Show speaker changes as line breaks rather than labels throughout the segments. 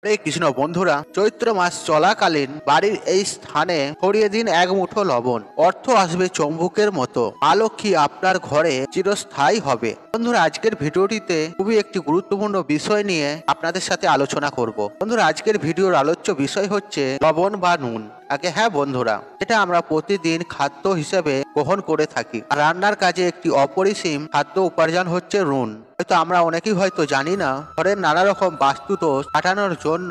হরে কৃষ্ণ বন্ধুরা, চৈত্র মাস চলাকালীন বাড়ির এই স্থানে ছড়িয়ে দিন এক মুঠো লবণ। অর্থ আসবে চম্বুকের মতো। মা লক্ষ্মী আপনার ঘরে চিরস্থায়ী হবে। বন্ধুরা, আজকের ভিডিওটিতে খুবই একটি গুরুত্বপূর্ণ বিষয় নিয়ে আপনাদের সাথে আলোচনা করব। বন্ধুরা, আজকের ভিডিওর আলোচ্য বিষয় হচ্ছে লবণ বা নুন। হ্যাঁ বন্ধুরা, এটা আমরা প্রতিদিন খাদ্য হিসেবে গ্রহণ করে থাকি। আর রান্নার কাজে একটি অপরিসীম খাদ্য উপার্জন হচ্ছে নুন। হয়তো আমরা অনেকেই হয়তো জানি না, ঘরের নানা রকম বাস্তু দোষ কাটানোর জন্য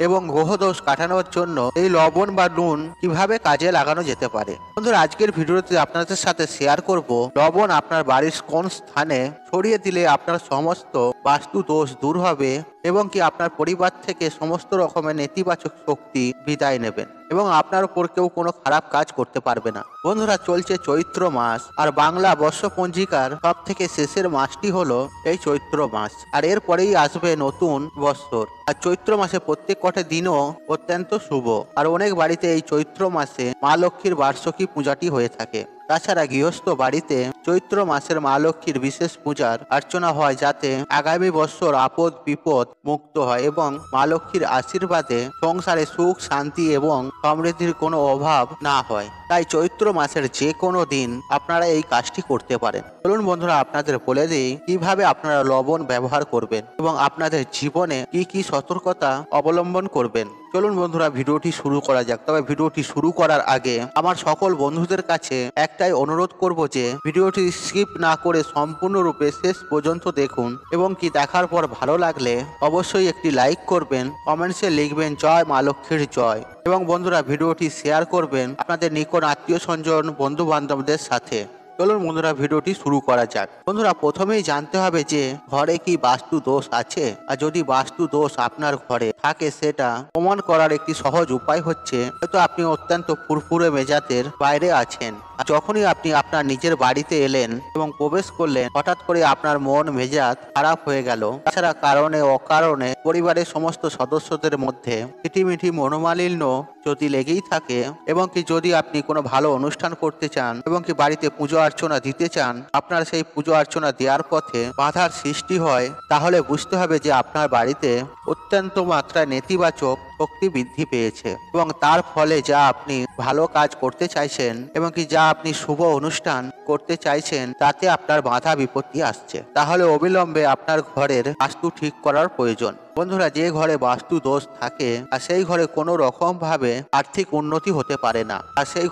এবং গ্রহ দোষ কাটানোর জন্য এই লবণ বা নুন কিভাবে কাজে লাগানো যেতে পারে। বন্ধুরা, আজকের ভিডিওতে আপনাদের সাথে শেয়ার করব লবণ আপনার বাড়ির কোন স্থানে ছড়িয়ে দিলে আপনার সমস্ত বাস্তু দোষ দূর হবে এবং কি আপনার পরিবার থেকে সমস্ত রকমের নেতিবাচক শক্তি বিদায় নেবেন এবং আপনার উপর কেউ কোনো খারাপ কাজ করতে পারবে না। বন্ধুরা, চলছে চৈত্র মাস, আর বাংলা বর্ষ পঞ্জিকার সব থেকে শেষের মাসটি হলো এই চৈত্র মাস। আর এরপরেই আসবে নতুন বৎসর। আর চৈত্র মাসে প্রত্যেক কটা দিনও অত্যন্ত শুভ। আর অনেক বাড়িতে এই চৈত্র মাসে মা লক্ষ্মীর বার্ষিকী পূজাটি হয়ে থাকে। তাছাড়া গৃহস্থ বাড়িতে চৈত্র মাসের মা লক্ষ্মীর বিশেষ পূজার অর্চনা হয়, যাতে আগামী বছর আপদ বিপদ মুক্ত হয় এবং মা লক্ষ্মীর আশীর্বাদে সংসারে সুখ শান্তি এবং সমৃদ্ধির কোনো অভাব না হয়। তাই চৈত্র মাসের যে কোনো দিন আপনারা এই কাজটি করতে পারেন। চলুন বন্ধুরা, আপনাদের বলে দিই কিভাবে আপনারা লবণ ব্যবহার করবেন এবং আপনাদের জীবনে কি কি সতর্কতা অবলম্বন করবেন। চলুন বন্ধুরা, ভিডিওটি শুরু করা যাক। তবে ভিডিওটি শুরু করার আগে আমার সকল বন্ধুদের কাছে একটাই অনুরোধ করব যে ভিডিওটি স্কিপ না করে সম্পূর্ণরূপে শেষ পর্যন্ত দেখুন এবং কি দেখার পর ভালো লাগলে অবশ্যই একটি লাইক করবেন, কমেন্টসে লিখবেন জয় মা লক্ষ্মীর জয়, এবং বন্ধুরা ভিডিওটি শেয়ার করবেন আপনাদের নিকট আত্মীয় স্বজন বন্ধু বান্ধবদের সাথে। চলুন বন্ধুরা, ভিডিওটি শুরু করা যাক। বন্ধুরা, প্রথমেই জানতে হবে যে ঘরে কি বাস্তু দোষ আছে, আর যদি বাস্তু দোষ আপনার ঘরে থাকে সেটা প্রমাণ করার একটি সহজ উপায় হচ্ছে, হয়তো আপনি অত্যন্ত ফুরফুরে মেজাজের বাইরে আছেন, যখনই আপনি আপনার নিজের বাড়িতে এলেন এবং প্রবেশ করলেন, হঠাৎ করে আপনার মন মেজাজ খারাপ হয়ে গেল। তাছাড়া কারণে অকারণে পরিবারের সমস্ত সদস্যদের মধ্যে মিটিমিটি মনোমালিন্য যদি লেগেই থাকে, এবং কি যদি আপনি কোনো ভালো অনুষ্ঠান করতে চান এবং কি বাড়িতে পুজো অর্চনা দিতে চান, আপনার সেই পুজো অর্চনা দেওয়ার পথে বাধার সৃষ্টি হয়, তাহলে বুঝতে হবে যে আপনার বাড়িতে অত্যন্ত মাত্রায় নেতিবাচক শক্তি বৃদ্ধি পেয়েছে এবং তার ফলে যা আপনি ভালো কাজ করতে চাইছেন এবং কি যা আপনি শুভ অনুষ্ঠান করতে চাইছেন, তাতে আপনার বাধা বিপত্তি আসছে। তাহলে অবিলম্বে আপনার ঘরের বাস্তু ঠিক করার প্রয়োজন। বন্ধুরা, যে ঘরে বাস্তু দোষ থাকে আর সেই ঘরে কোনো রকম ভাবে আর্থিক উন্নতি হতে পারে না, আর সেই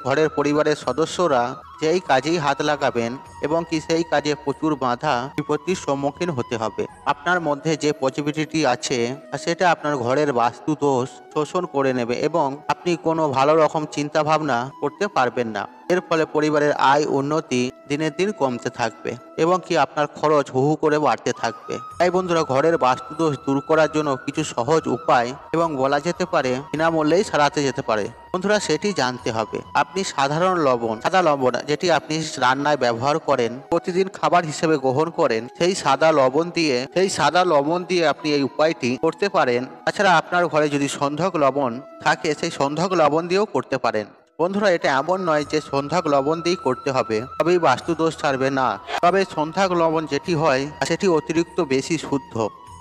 ঘরের পরিবারের সদস্যরা যেই কাজেই হাত লাগাবেন এবং কি সেই কাজে প্রচুর বাধা বিপত্তির সম্মুখীন হতে হবে। আপনার মধ্যে যে পজিটিভিটি আছে সেটা আপনার ঘরের বাস্তু দোষ শোষণ করে নেবে এবং আপনি কোনো ভালো রকম চিন্তা ভাবনা করতে পারবেন না। এর ফলে পরিবারের আয় উন্নতি দিনের দিন কমতে থাকবে এবং কি আপনার খরচ হু হু করে বাড়তে থাকবে। তাই বন্ধুরা, ঘরের বাস্তু দোষ দূর করার জন্য কিছু সহজ উপায় এবং বলা যেতে পারে বিনামূল্যেই সারাতে যেতে পারে। বন্ধুরা, সেটি জানতে হবে। আপনি সাধারণ লবণ, সাদা লবণ যেটি আপনি রান্নায় ব্যবহার করেন, প্রতিদিন খাবার হিসেবে গ্রহণ করেন, সেই সাদা লবণ দিয়ে আপনি এই উপায়টি করতে পারেন। তাছাড়া আপনার ঘরে যদি সন্ধক লবণ থাকে, সেই সন্ধক লবণ দিয়েও করতে পারেন। বন্ধুরা, এটা এমন নয় যে সন্ধ্যাক লবণ দিয়েই করতে হবে তবেই বাস্তু দোষ ছাড়বে না। তবে সন্ধ্যাক লবণ যেটি হয় সেটি অতিরিক্ত বেশি শুদ্ধ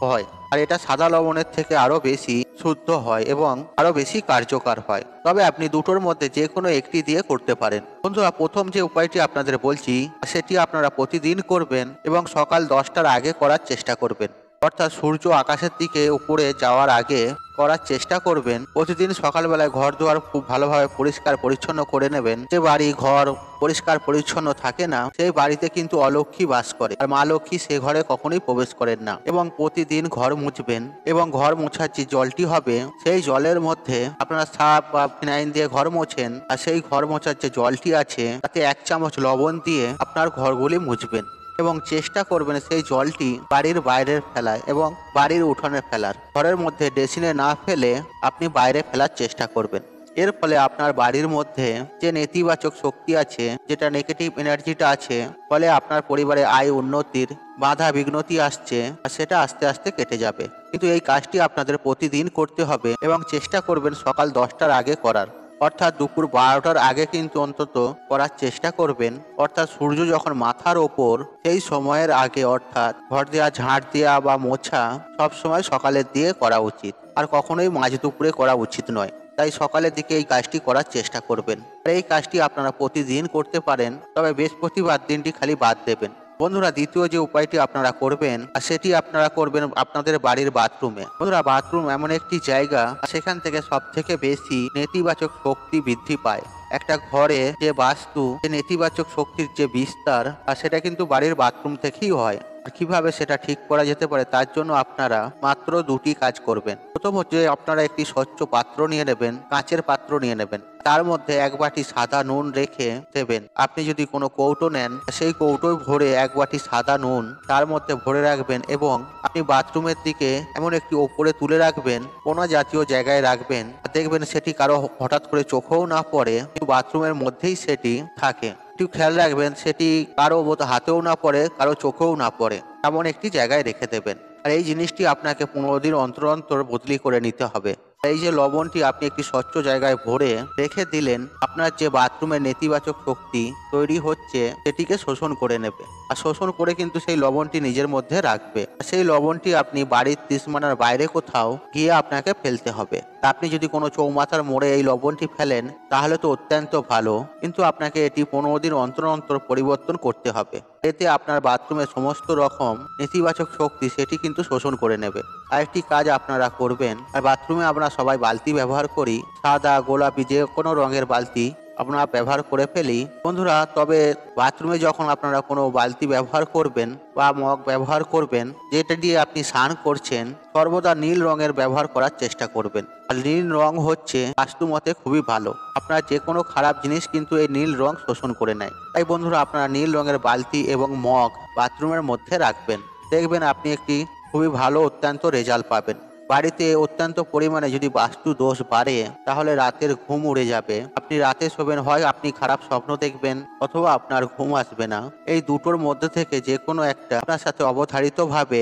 হয়, আর এটা সাদা লবণের থেকে আরো বেশি শুদ্ধ হয় এবং আরো বেশি কার্যকর হয়। তবে আপনি দুটোর মধ্যে যে কোনো একটি দিয়ে করতে পারেন। বন্ধুরা, প্রথম যে উপায়টি আপনাদের বলছি সেটি আপনারা প্রতিদিন করবেন এবং সকাল 10টার আগে করার চেষ্টা করবেন, অর্থাৎ সূর্য আকাশের দিকে উপরে যাওয়ার আগে করার চেষ্টা করবেন। প্রতিদিন সকালবেলায় ঘর দুয়ার খুব ভালোভাবে পরিষ্কার পরিচ্ছন্ন করে নেবেন। যে বাড়ি ঘর পরিষ্কার পরিচ্ছন্ন থাকে না, সেই বাড়িতে কিন্তু অলক্ষ্মী বাস করে, আর মা লক্ষ্মী সে ঘরে কখনোই প্রবেশ করেন না। এবং প্রতিদিন ঘর মুছবেন এবং ঘর মোছার যে জলটি হবে সেই জলের মধ্যে আপনারা সার্ফ বা ফিনাইল দিয়ে ঘর মোছেন, আর সেই ঘর মোছার যে জলটি আছে তাতে 1 চামচ লবণ দিয়ে আপনার ঘরগুলি মুছবেন এবং চেষ্টা করবেন সেই জলটি বাড়ির বাইরে ফেলায় এবং বাড়ির উঠোনে ফেলার। ঘরের মধ্যে ড্রেসিনে না ফেলে আপনি বাইরে ফেলার চেষ্টা করবেন। এর ফলে আপনার বাড়ির মধ্যে যে নেতিবাচক শক্তি আছে, যেটা নেগেটিভ এনার্জিটা আছে, ফলে আপনার পরিবারে আয় উন্নতির বাধা বিঘ্নতি আসছে, আর সেটা আস্তে আস্তে কেটে যাবে। কিন্তু এই কাজটি আপনাদের প্রতিদিন করতে হবে এবং চেষ্টা করবেন সকাল 10টার আগে করার। অর্থাৎ দুপুর 12টার আগে কিন্তু অন্তত করার চেষ্টা করবেন। অর্থাৎ সূর্য যখন মাথার ওপর সেই সময়ের আগে, অর্থাৎ ঘর দেওয়া, ঝাড় দেওয়া বা মোছা সবসময় সকালের দিকে করা উচিত, আর কখনোই মাঝ দুপুরে করা উচিত নয়। তাই সকালের দিকে এই কাজটি করার চেষ্টা করবেন। আর এই কাজটি আপনারা প্রতিদিন করতে পারেন, তবে বৃহস্পতিবার দিনটি খালি বাদ দেবেন। বন্ধুরা, দ্বিতীয় যে উপায়টি আপনারা করবেন সেটি আপনারা করবেন আপনাদের বাড়ির বাথরুমে। বন্ধুরা, বাথরুম এমন একটি জায়গা, সেখান থেকে সব থেকে বেশি নেতিবাচক শক্তি বৃদ্ধি পায়। একটা ঘরে যে বাস্তু, যে নেতিবাচক শক্তির যে বিস্তার, আর সেটা কিন্তু বাড়ির বাথরুম থেকেই হয়। আর কিভাবে সেটা ঠিক করা যেতে পারে তার জন্য আপনারা মাত্র দুটি কাজ করবেন। প্রথম হচ্ছে আপনারা একটি স্বচ্ছ পাত্র নিয়ে নেবেন, কাঁচের পাত্র নিয়ে নেবেন। তার মধ্যে 1 বাটি সাদা নুন রেখে দেবেন। আপনি যদি কোনো কৌটো নেন, সেই কৌটোয় ভরে 1 বাটি সাদা নুন তার মধ্যে ভরে রাখবেন এবং আপনি বাথরুমের দিকে এমন একটি ওপরে তুলে রাখবেন, কোনা জাতীয় জায়গায় রাখবেন। দেখবেন সেটি কারো হঠাৎ করে চোখেও না পড়ে, কিন্তু বাথরুমের মধ্যেই সেটি থাকে। একটু খেয়াল রাখবেন সেটি কারো হাতেও না পড়ে, কারো চোখেও না পড়ে, এমন একটি জায়গায় রেখে দেবেন। আর এই জিনিসটি আপনাকে 15 দিন অন্তর অন্তর বদলি করে নিতে হবে। এই যে লবণটি আপনি একটি স্বচ্ছ জায়গায় ভরে রেখে দিলেন, আপনার যে বাথরুমের নেতিবাচক শক্তি তৈরি হচ্ছে সেটিকে শোষণ করে নেবে। আর শোষণ করে কিন্তু সেই লবণটি নিজের মধ্যে রাখবে। সেই লবণটি আপনি বাড়ির 30 মাইলের বাইরে কোথাও গিয়ে আপনাকে ফেলতে হবে। আপনি যদি কোনো চৌমাথার মোড়ে এই লবণটি ফেলেন তাহলে তো অত্যন্ত ভালো, কিন্তু আপনাকে এটি 15 দিন অন্তর অন্তর পরিবর্তন করতে হবে। এতে আপনার বাথরুমের সমস্ত রকম নেতিবাচক শক্তি সেটি কিন্তু শোষণ করে নেবে। আরেকটি কাজ আপনারা করবেন, আর বাথরুমে আমরা সবাই বালতি ব্যবহার করি, সাদা, গোলাপি যে কোনো রঙের বালতি আপনারা ব্যবহার করে ফেলি বন্ধুরা। তবে বাথরুমে যখন আপনারা কোনো বালতি ব্যবহার করবেন বা মগ ব্যবহার করবেন, যেটা দিয়ে আপনি স্নান করছেন, সর্বদা নীল রঙের ব্যবহার করার চেষ্টা করবেন। আর নীল রং হচ্ছে বাস্তুমতে খুবই ভালো। আপনার যে কোনো খারাপ জিনিস কিন্তু এই নীল রং শোষণ করে নেয়। তাই বন্ধুরা, আপনারা নীল রঙের বালতি এবং মগ বাথরুমের মধ্যে রাখবেন। দেখবেন আপনি একটি খুবই ভালো অত্যন্ত রেজাল্ট পাবেন। বাড়িতে অত্যন্ত পরিমাণে যদি বাস্তু দোষ বাড়ে তাহলে রাতের ঘুম উড়ে যাবে। আপনি রাতে শোবেন, হয় আপনি খারাপ স্বপ্ন দেখবেন অথবা আপনার ঘুম আসবে না। এই দুটোর মধ্যে থেকে যে কোনো একটা আপনার সাথে অবধারিতভাবে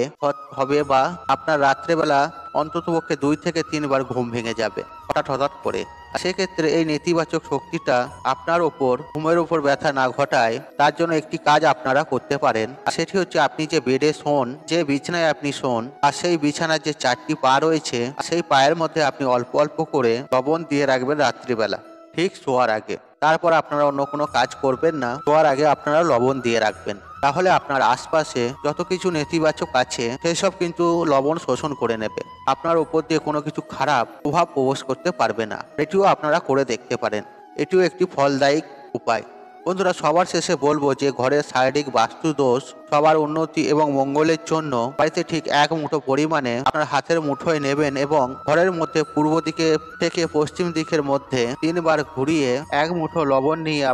হবে, বা আপনার রাত্রেবেলা অন্ততপক্ষে 2 থেকে 3 বার ঘুম ভেঙে যাবে হঠাৎ হঠাৎ করে। সেক্ষেত্রে এই নেতিবাচক শক্তিটা আপনার ওপর, ঘুমের ওপর ব্যথা না ঘটায় তার জন্য একটি কাজ আপনারা করতে পারেন। আর সেটি হচ্ছে আপনি যে বেডে শোন, যে বিছানায় আপনি শোন, আর সেই বিছানার যে 4টি পা রয়েছে, সেই পায়ের মধ্যে আপনি অল্প অল্প করে লবণ দিয়ে রাখবেন রাত্রিবেলা ঠিক শোয়ার আগে। তারপর আপনারা অন্য কোনো কাজ করবেন না, শোয়ার আগে আপনারা লবণ দিয়ে রাখবেন। তাহলে আপনার আশপাশে যত কিছু নেতিবাচক আছে সেসব কিন্তু লবণ শোষণ করে নেবে। আপনার উপর দিয়ে কোনো কিছু খারাপ প্রভাব প্রবেশ করতে পারবে না। এটিও আপনারা করে দেখতে পারেন। এটিও একটি ফলদায়ী উপায়। বন্ধুরা, সবার শেষে বলবো যে ঘরের শারীরিক বাস্তু দোষ সবার উন্নতি এবং মঙ্গলের জন্য বাড়িতে ঠিক 1 মুঠো পরিমাণে আপনার হাতের মুঠোয় নেবেন এবং ঘরের মধ্যে পূর্ব দিকে থেকে পশ্চিম দিকের মধ্যে 3 বার ঘুরিয়ে 1 মুঠো লবণ নিয়ে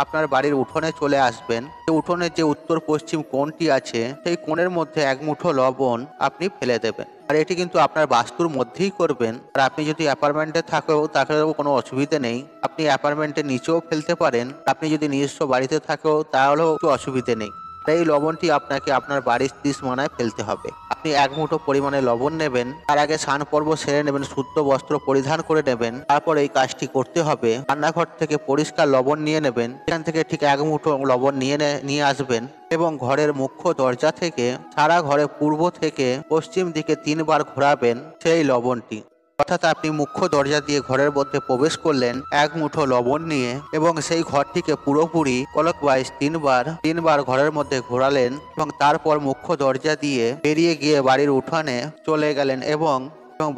আপনার বাড়ির উঠোনে চলে আসবেন। উঠোনের যে উত্তর পশ্চিম কোণটি আছে সেই কোণের মধ্যে 1 মুঠো লবণ আপনি ফেলে দেবেন। আর এটি কিন্তু আপনার বাস্তুর মধ্যেই করবেন। আর আপনি যদি অ্যাপার্টমেন্টে তাহলেও কোনো অসুবিধা নেই, আপনি অ্যাপার্টমেন্টের নিচেও ফেলতে পারেন। আপনি যদি নিজস্ব বাড়িতে থাকেও তাহলেও একটু অসুবিধে নেই। এই লবণটি আপনাকে আপনার বাড়ির 30 মানায় ফেলতে হবে। আপনি 1 মুঠো পরিমাণে লবণ নেবেন, তার আগে স্নান পর্ব সেরে নেবেন, শুদ্ধ বস্ত্র পরিধান করে নেবেন। তারপর এই কাজটি করতে হবে। রান্নাঘর থেকে পরিষ্কার লবণ নিয়ে নেবেন, সেখান থেকে ঠিক 1 মুঠো লবণ নিয়ে আসবেন এবং ঘরের মুখ্য দরজা থেকে সারা ঘরে পূর্ব থেকে পশ্চিম দিকে 3 বার ঘোরাবেন সেই লবণটি। অর্থাৎ আপনি মুখ্য দরজা দিয়ে ঘরের মধ্যে প্রবেশ করলেন 1 মুঠো লবণ নিয়ে এবং সেই ঘরটিকে পুরোপুরি ক্লকওয়াইজ 3 বার ঘরের মধ্যে ঘোরালেন এবং তারপর মুখ্য দরজা দিয়ে বেরিয়ে গিয়ে বাড়ির উঠানে চলে গেলেন এবং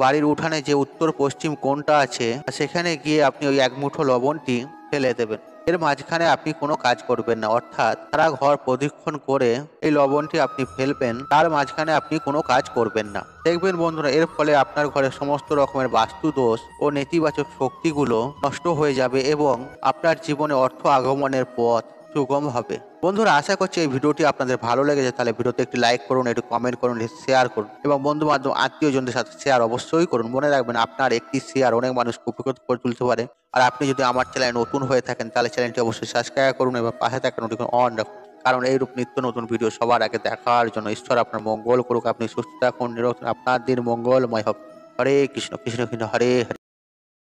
বাড়ির উঠানে যে উত্তর পশ্চিম কোণটা আছে সেখানে গিয়ে আপনি ওই 1 মুঠো লবণটি ফেলে দেবেন। এর মাঝখানে আপনি কোনো কাজ করবেন না, অর্থাৎ সারা ঘর প্রদক্ষিণ করে এই লবণটি আপনি ফেলবেন, তার মাঝখানে আপনি কোনো কাজ করবেন না। দেখবেন বন্ধুরা, এর ফলে আপনার ঘরে সমস্ত রকমের বাস্তু দোষ ও নেতিবাচক শক্তিগুলো নষ্ট হয়ে যাবে এবং আপনার জীবনে অর্থ আগমনের পথ সুগম হবে। বন্ধুরা, আশা করছি এই ভিডিওটি আপনাদের ভালো লেগেছে। তাহলে ভিডিওতে একটি লাইক করুন, একটু কমেন্ট করুন, শেয়ার করুন এবং বন্ধু বান্ধব আত্মীয়জনদের সাথে শেয়ার অবশ্যই করুন। মনে রাখবেন, আপনার একটি শেয়ার অনেক মানুষকে উপকৃত করে তুলতে পারে। আর আপনি যদি আমার চ্যানেলে নতুন হয়ে থাকেন তাহলে চ্যানেলটি অবশ্যই সাবস্ক্রাইব করুন এবং পাশে থাকা নোটিফিকেশন অন রাখুন, কারণ এইরূপ নিত্য নতুন ভিডিও সবার আগে দেখার জন্য। ঈশ্বর আপনার মঙ্গল করুক, আপনি সুস্থ থাকুন, নিরোগ, আপনার দিন মঙ্গলময় হোক। হরে কৃষ্ণ কৃষ্ণ কৃষ্ণ হরে হরে।